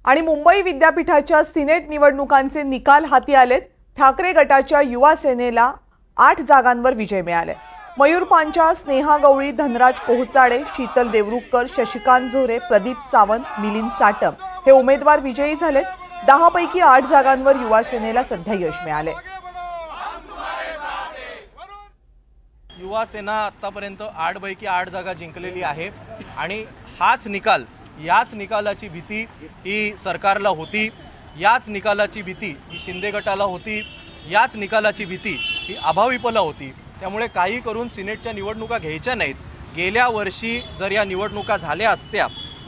आणि मुंबई विद्यापीठाच्या सिनेट निवडणुकांचे निकाल हाती आलेत। ठाकरे गटाच्या युवा सेनेला 8 जागांवर विजय मिळाले। मयूर पांचाळ, स्नेहा गवळी, धनराज कोहचाडे, शीतल देवरुखकर, शशिकांत झोरे, प्रदीप सावंत, मिलिंद साटम हे उमेदवार विजयी झालेत। 10 पैकी 8 जागांवर युवा सेनेला सध्या यश मिळाले। युवा सेना आतापर्यंत 8 पैकी 8 जागा जिंकलेली आहे आणि हाच निकाल, याच निकालाची भीती ही सरकारला होती, याच निकालाची भीती ही शिंदे गटाला होती, याच निकालाची भीती ही अभाविपला होती। त्यामुळे काही करून सिनेटच्या निवडणुका घ्यायच्या नाहीत। गेल्या वर्षी जर या निवडणुका झाल्या असत्या,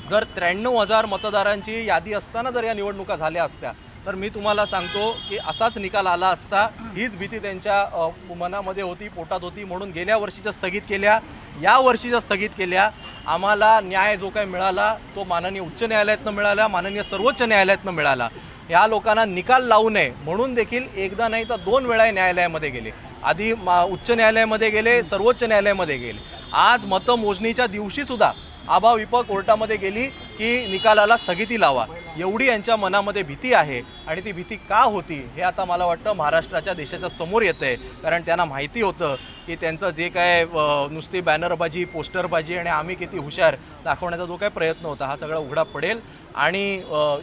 जर 93,000 मतदारांची यादी असताना जर या निवडणुका झाल्या असत्या, तर मी तुम्हाला सांगतो की असाच निकाल आला असता। हीच भीती त्यांच्या मनामध्ये होती, पोटात होती, म्हणून गेल्या वर्षीच्या स्थगित केल्या, या वर्षीच्या स्थगित केल्या। आम्हाला न्याय जो काही मिळाला तो माननीय उच्च न्यायालयातनं मिळाला, माननीय सर्वोच्च न्यायालयातनं मिळाला। या लोकांना निकाल लावू नये म्हणून देखील एकदा नाही तर 2 वेळा न्यायालयामध्ये गेले। आधी उच्च न्यायालयामध्ये गेले, सर्वोच्च न्यायालयामध्ये गेले। आज मतमोजणीच्या दिवशी सुद्धा अभाविप कोर्टामध्ये गेली की निकालाला स्थगिती लावा, एवढी यांच्या मनामध्ये भीती आहे। आणि ती भीती का होती हे आता मला वाटतं महाराष्ट्राच्या देशाच्या समोर येतंय, कारण त्यांना माहिती होतं की त्यांचं जे काय नुसती बॅनरबाजी, पोस्टरबाजी आणि आम्ही किती हुशार दाखवण्याचा जो काय प्रयत्न होता हा सगळा उघडा पडेल आणि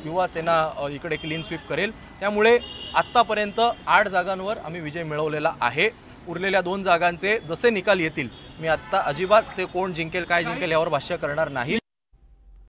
युवा सेना इकडे क्लीन स्वीप करेल। त्यामुळे आत्तापर्यंत 8 जागांवर आम्ही विजय मिळवलेला आहे। उरलेल्या 2 जागांचे जसे निकाल येतील, मी आत्ता अजिबात ते कोण जिंकेल काय जिंकेल यावर भाष्य करणार नाही।